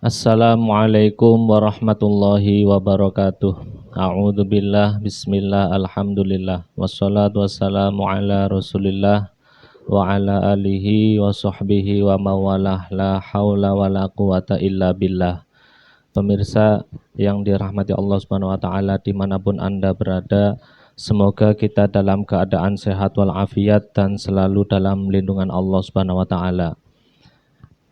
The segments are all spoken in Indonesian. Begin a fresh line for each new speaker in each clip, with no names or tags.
Assalamualaikum warahmatullahi wabarakatuh. A'udzubillah, bismillah, alhamdulillah. Wassalatu wassalamu ala rasulillah wa ala alihi wa sahbihi wa mawalah. La hawla wa la quwata illa billah. Pemirsa yang dirahmati Allah Subhanahu wa taala dimanapun Anda berada, semoga kita dalam keadaan sehat walafiat dan selalu dalam lindungan Allah Subhanahu wa taala.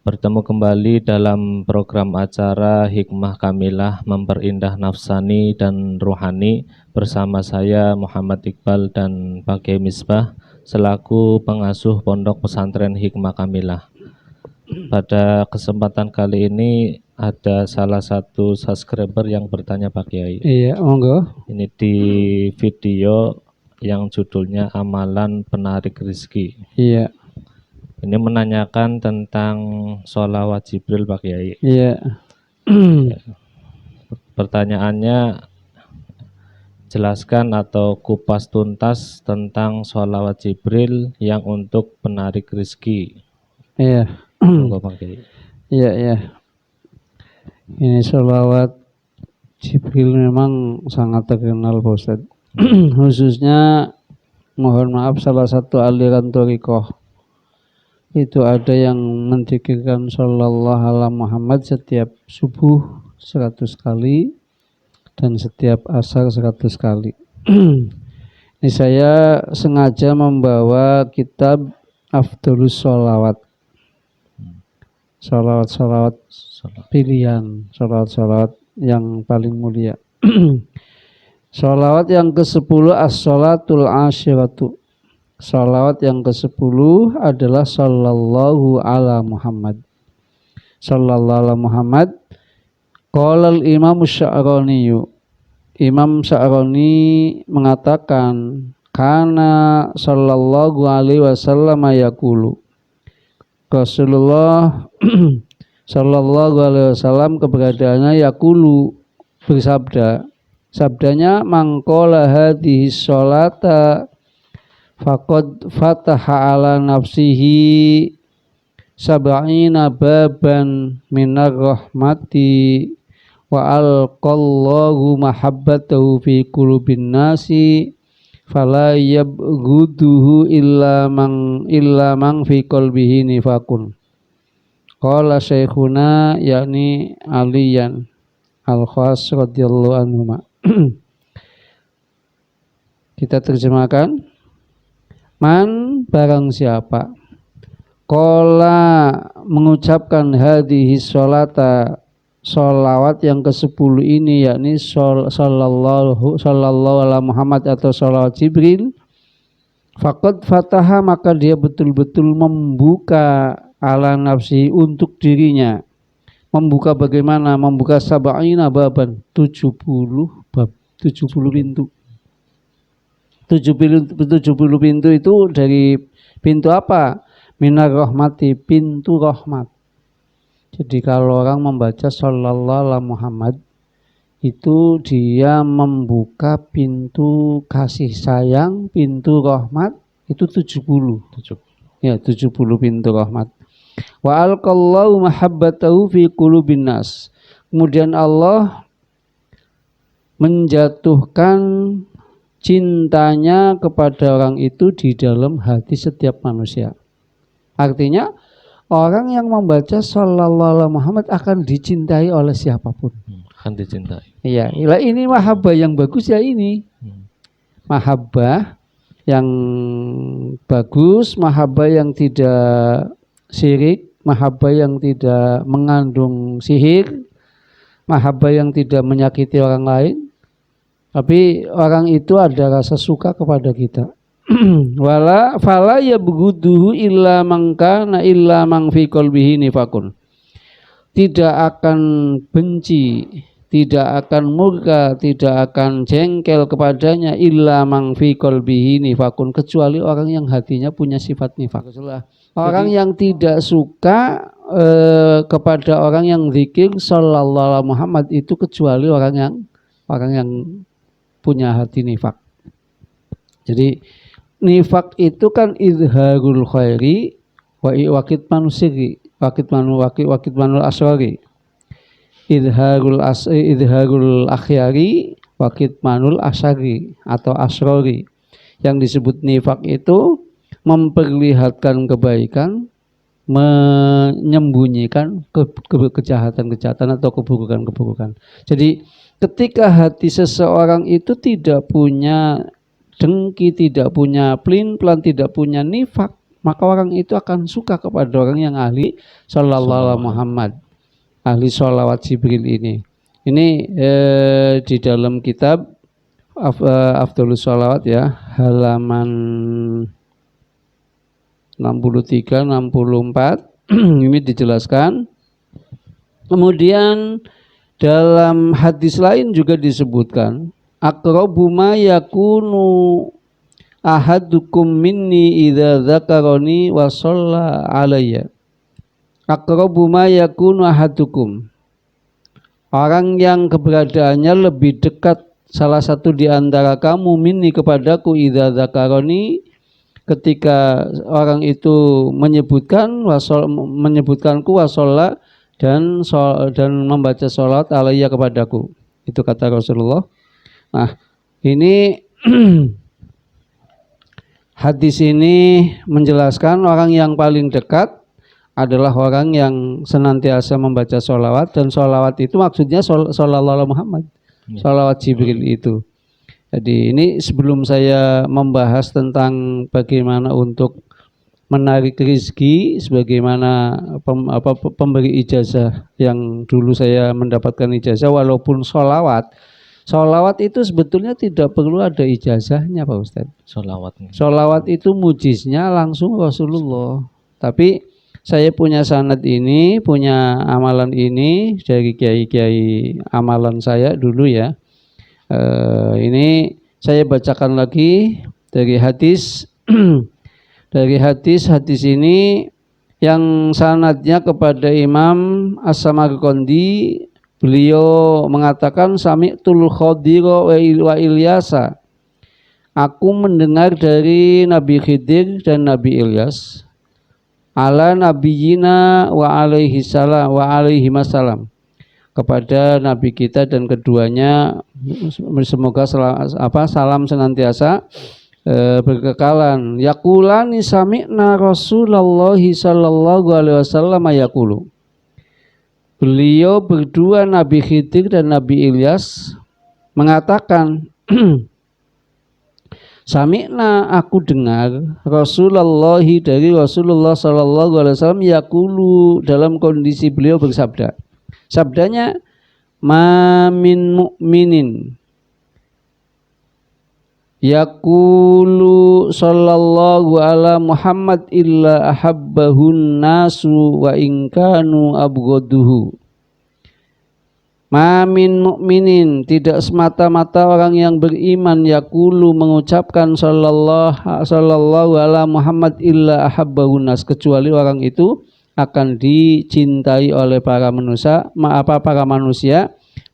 Bertemu kembali dalam program acara Hikmah Kamilah Memperindah Nafsani dan Ruhani bersama saya Muhammad Iqbal dan Pak Kiai Misbah selaku pengasuh Pondok Pesantren Hikmah Kamilah. Pada kesempatan kali ini ada salah satu subscriber yang bertanya Pak Kiai.
Iya, monggo.
Ini di video yang judulnya Amalan Penarik Rizki.
Iya.
Ini menanyakan tentang sholawat Jibril Pak Kiai.
Iya.
Pertanyaannya, jelaskan atau kupas tuntas tentang sholawat Jibril yang untuk penarik rizki.
Iya.
Monggo Pak Kiai.
Iya. Ini sholawat Jibril memang sangat terkenal Pak Ustadz. Khususnya mohon maaf salah satu aliran thariqah itu ada yang menzikirkan sallallahu ala Muhammad setiap subuh 100 kali dan setiap asar 100 kali. Ini saya sengaja membawa kitab Afdhalus Sholawat, Sholawat pilihan, sholawat yang paling mulia. Sholawat yang ke-10 as-sholatul asyiratu. Sholawat yang ke-10 adalah sallallahu ala Muhammad. Sallallahu ala Muhammad. Qala al-Imam Sya'rani. Imam Sya'rani mengatakan kana sallallahu alaihi wasallam yaqulu. Rasulullah sallallahu alaihi wasallam keberadaannya yaqulu bersabda. Sabdanya mangqala hadhihi sholata faqad fataha ala nafsihi sab'ina baban minar rahmati wa alqallahu mahabbatahu fi qulubin nasi fala yabghuduhu illa man fi qalbihi nifaqun. Qala syekhuna yakni Aliyan Al-Khas radhiyallahu anhu. Kita terjemahkan. Man barang siapa qala mengucapkan hadhihi sholata sholawat yang ke-10 ini yakni sallallahu ala Muhammad atau sholawat Jibril, faqad fataha maka dia betul-betul membuka ala nafsi untuk dirinya. Membuka bagaimana? Membuka sab'ina baban, 70 bab, 70 pintu. 70 pintu itu dari pintu apa? Minar rahmati, pintu rahmat. Jadi kalau orang membaca sallallahu ala Muhammad itu dia membuka pintu kasih sayang, pintu rahmat itu 70. Ya, 70 pintu rahmat. Wa alqallahu mahabbatahu fi qulubin nas. Kemudian Allah menjatuhkan cintanya kepada orang itu di dalam hati setiap manusia. Artinya orang yang membaca sallallahu alaihi Muhammad akan dicintai oleh siapapun.
Akan dicintai.
Iya, ini mahabbah yang bagus ya ini. Mahabbah yang bagus, mahabbah yang tidak syirik, mahabbah yang tidak mengandung sihir, mahabbah yang tidak menyakiti orang lain. Tapi orang itu ada rasa suka kepada kita. Wala fala yabghuduhu illa man kana illa man fi qalbihi nifaqun. Tidak akan benci, tidak akan murka, tidak akan jengkel kepadanya illa man fi qalbihi nifaqun, kecuali orang yang hatinya punya sifat nifaq. Orang yang tidak suka kepada orang yang zikir sallallahu alaihi Muhammad itu kecuali orang yang punya hati nifak. Jadi nifak itu kan izharul khairi wa kitmanul sirri, wa kitmanul asrari. idharul akhyari wa kitmanul asyari atau asrori. Yang disebut nifak itu memperlihatkan kebaikan, menyembunyikan kejahatan-kejahatan atau keburukan-keburukan. Jadi ketika hati seseorang itu tidak punya dengki, tidak punya pelin-pelan, tidak punya nifak, maka orang itu akan suka kepada orang yang ahli sallallahu alaihi Muhammad, ahli sholawat Jibril ini. Ini di dalam kitab Afdhalus Sholawat ya, halaman 63, 64 ini dijelaskan. Kemudian dalam hadis lain juga disebutkan, aqrabu ma yakunu ahadukum minni idza dzakarani wa shalla alayya. Aqrabu ma yakunu ahadukum. Orang yang keberadaannya lebih dekat salah satu di antara kamu minni kepadaku idza dzakarani, ketika orang itu menyebutkanku wasolla dan membaca sholat alayya kepadaku. Itu kata Rasulullah. Nah, ini hadis ini menjelaskan orang yang paling dekat adalah orang yang senantiasa membaca sholawat, dan sholawat itu maksudnya shollallahu Muhammad, sholawat Jibril itu. Jadi ini sebelum saya membahas tentang bagaimana untuk menarik rezeki, sebagaimana pemberi ijazah yang dulu saya mendapatkan ijazah, walaupun sholawat itu sebetulnya tidak perlu ada ijazahnya Pak Ustadz. Sholawat itu mujiznya langsung Rasulullah. Tapi saya punya sanad ini, punya amalan ini dari kiai-kiai amalan saya dulu ya. Ini saya bacakan lagi dari hadis. Dari hadis ini yang sanadnya kepada Imam As-Samarqandi. Beliau mengatakan sami'tul Khadira wa Ilyasa. Aku mendengar dari Nabi Khidir dan Nabi Ilyas. Ala nabiyina wa alaihi salam wa alaihi masalam, kepada nabi kita dan keduanya semoga salam senantiasa berkekalan. Yaqulani sami'na Rasulullah sallallahu alaihi wasallam yaqulu. Beliau berdua, Nabi Khidir dan Nabi Ilyas, mengatakan sami'na, aku dengar Rasulullah dari Rasulullah sallallahu alaihi wasallam yaqulu, dalam kondisi beliau bersabda. Sabdanya, ma min mu'minin yaqulu sallallahu ala Muhammad illa ahabbahun nasu wa inkanu abghaduhu. Ma min mu'minin, tidak semata-mata orang yang beriman yaqulu mengucapkan sallallahu ala Muhammad illa ahabbahun nas, kecuali orang itu akan dicintai oleh para manusia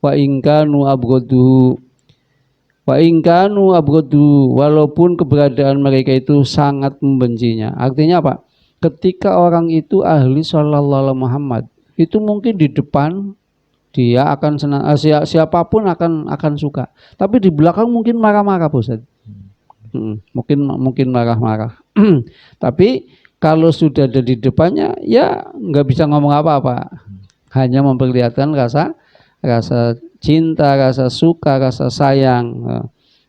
wa inkanu abghaduhu, walaupun keberadaan mereka itu sangat membencinya. Artinya apa? Ketika orang itu ahli sallallahu alaihi Muhammad, itu mungkin di depan dia akan senang, siapapun akan suka. Tapi di belakang mungkin marah-marah, Ustaz. Mungkin marah-marah. Tapi kalau sudah ada di depannya, ya nggak bisa ngomong apa-apa. Hanya memperlihatkan rasa cinta, rasa suka, rasa sayang.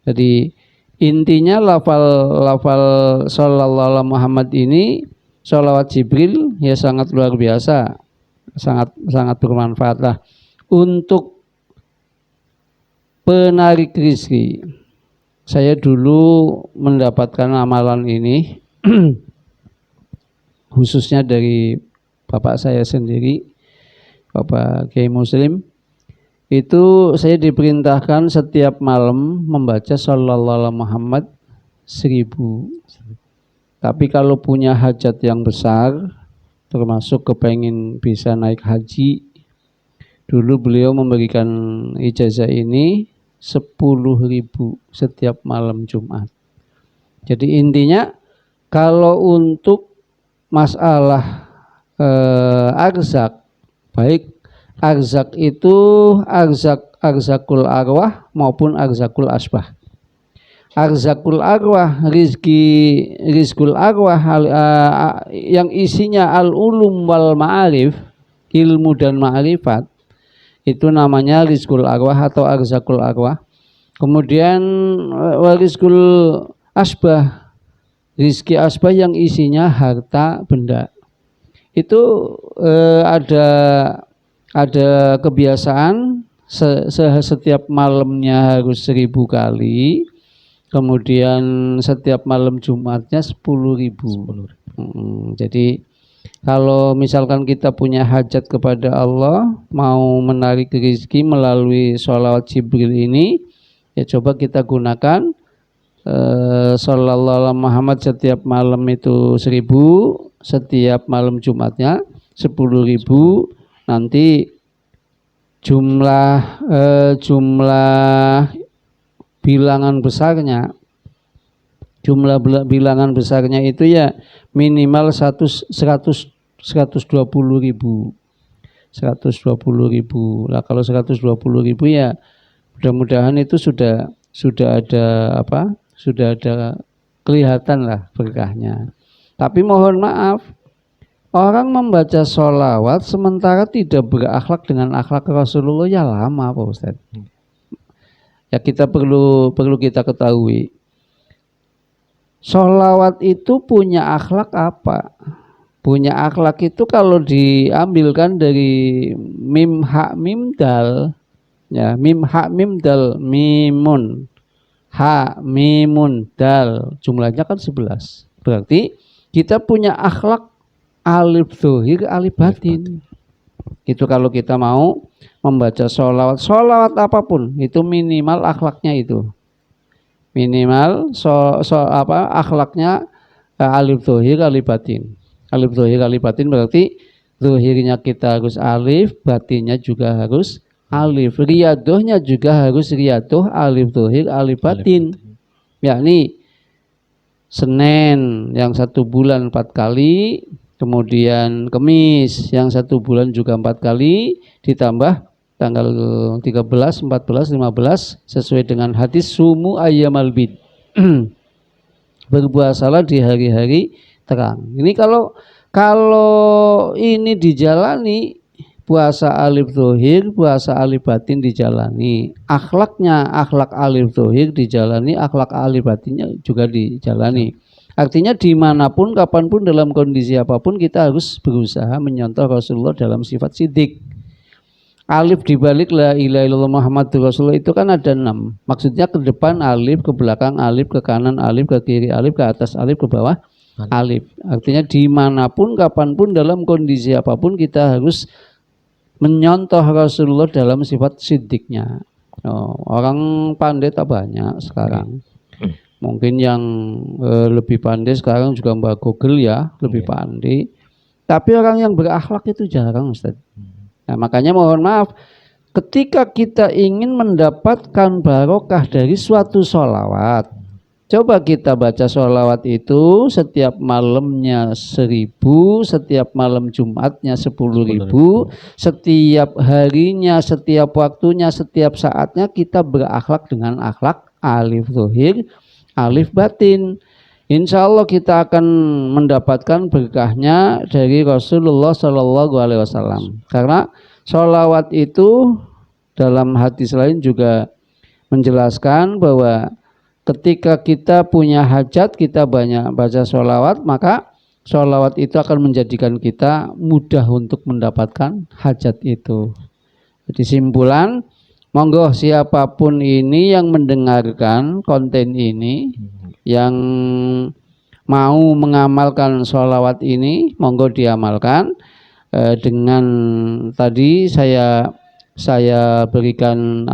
Jadi intinya lafal sallallahu alaihi Muhammad ini, sholawat Jibril ya sangat luar biasa, sangat bermanfaat lah untuk penarik rezeki. Saya dulu mendapatkan amalan ini khususnya dari bapak saya sendiri, Bapak Kiai Muslim. Itu saya diperintahkan setiap malam membaca sallallahu alaihi Muhammad 1000. Tapi kalau punya hajat yang besar, termasuk kepengen bisa naik haji, dulu beliau memberikan ijazah ini 10.000 setiap malam Jumat. Jadi intinya kalau untuk masalah arzak, baik Arzak itu arzakul arwah maupun arzakul asbah. Arzakul arwah, rizkul arwah yang isinya al-ulum wal ma'arif, ilmu dan ma'rifat, itu namanya rizkul arwah atau arzakul arwah. Kemudian rizkul asbah, rizki asbah yang isinya harta benda. Itu ada kebiasaan setiap malamnya harus 1000 kali, kemudian setiap malam Jumatnya 10.000. Jadi kalau misalkan kita punya hajat kepada Allah, mau menarik rezeki melalui sholawat Jibril ini, ya coba kita gunakan Sallallahu alaihi Muhammad setiap malam itu 1000, setiap malam Jumatnya 10.000. Nanti jumlah bilangan besarnya, bilangan besarnya itu ya minimal 120.000. 120.000. Lah kalau 120.000 ya mudah-mudahan itu sudah ada apa? Sudah ada kelihatan lah berkahnya. Tapi mohon maaf, orang membaca sholawat sementara tidak berakhlak dengan akhlak Rasulullah ya lama Pak Ustaz. Ya kita perlu kita ketahui. Sholawat itu punya akhlak apa? Punya akhlak itu kalau diambilkan dari mim ha mim dal, ya mim ha mim dal mimun ha mimun dal, jumlahnya kan 11. Berarti kita punya akhlak alif dzohir alif batin. Itu kalau kita mau membaca sholawat apapun itu minimal akhlaknya itu. Minimal akhlaknya alif dzohir alif batin. Alif dzohir alif batin berarti dzohirnya kita harus alif, batinnya juga harus alif. Riyadohnya juga harus riyadoh alif dzohir alif batin. Yakni Senin yang 1 bulan 4 kali, kemudian Kemis yang 1 bulan juga 4 kali, ditambah tanggal 13, 14, 15 sesuai dengan hadis sumu ayyamal bid. Berpuasalah di hari-hari terang. Ini kalau ini dijalani, puasa alif dzohir, puasa alif batin dijalani, akhlaknya akhlak alif dzohir dijalani, akhlak alif batinnya juga dijalani. Artinya dimanapun, kapanpun, dalam kondisi apapun kita harus berusaha menyontoh Rasulullah dalam sifat sidik. Alif dibalik la ilaha illallah Muhammadur Rasulullah itu kan ada 6. Maksudnya ke depan alif, ke belakang alif, ke kanan alif, ke kiri alif, ke atas alif, ke bawah alif. Artinya dimanapun, kapanpun, dalam kondisi apapun kita harus menyontoh Rasulullah dalam sifat sidiknya. Orang pandai tak banyak sekarang. Mungkin yang lebih pandai sekarang juga Mbak Google ya, lebih pandai. Tapi orang yang berakhlak itu jarang Ustaz. Nah, makanya mohon maaf, ketika kita ingin mendapatkan barokah dari suatu sholawat, coba kita baca sholawat itu setiap malamnya 1000, setiap malam Jumatnya 10.000, setiap harinya, setiap waktunya, setiap saatnya kita berakhlak dengan akhlak alif dzohir, alif batin. Insya Allah kita akan mendapatkan berkahnya dari Rasulullah Shallallahu Alaihi Wasallam. Karena sholawat itu dalam hadis lain juga menjelaskan bahwa ketika kita punya hajat, kita banyak baca sholawat, maka sholawat itu akan menjadikan kita mudah untuk mendapatkan hajat itu. Jadi simpulan, monggo siapapun ini yang mendengarkan konten ini, yang mau mengamalkan sholawat ini, monggo diamalkan. Dengan tadi saya berikan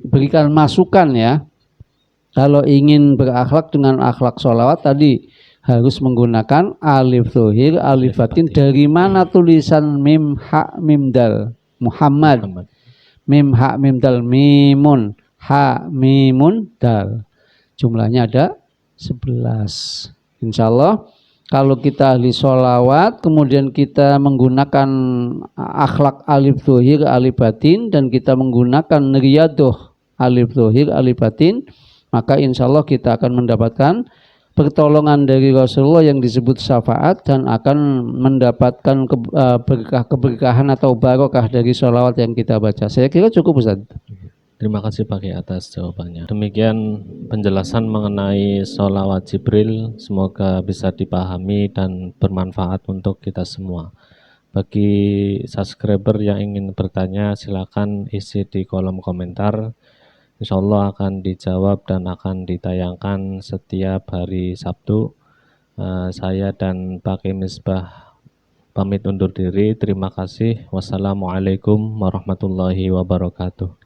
berikan masukan ya. Kalau ingin berakhlak dengan akhlak sholawat tadi harus menggunakan alif dzohir alif batin. Dari mana tulisan mim ha mim dal Muhammad, mim ha mim dal mimun ha mimun dal, jumlahnya ada 11. Insyaallah Kalau kita ahli sholawat, kemudian kita menggunakan akhlak alif dhohir alif batin, dan kita menggunakan riyadoh alif dhohir alif batin, maka insya Allah kita akan mendapatkan pertolongan dari Rasulullah yang disebut syafaat, dan akan mendapatkan keberkahan atau barokah dari sholawat yang kita baca. Saya kira cukup, Ustaz.
Terima kasih Pak Kiai atas jawabannya. Demikian penjelasan mengenai sholawat Jibril, semoga bisa dipahami dan bermanfaat untuk kita semua. Bagi subscriber yang ingin bertanya, silakan isi di kolom komentar. Insya Allah akan dijawab dan akan ditayangkan setiap hari Sabtu. Saya dan Pak Kiai Misbah pamit undur diri. Terima kasih. Wassalamualaikum warahmatullahi wabarakatuh.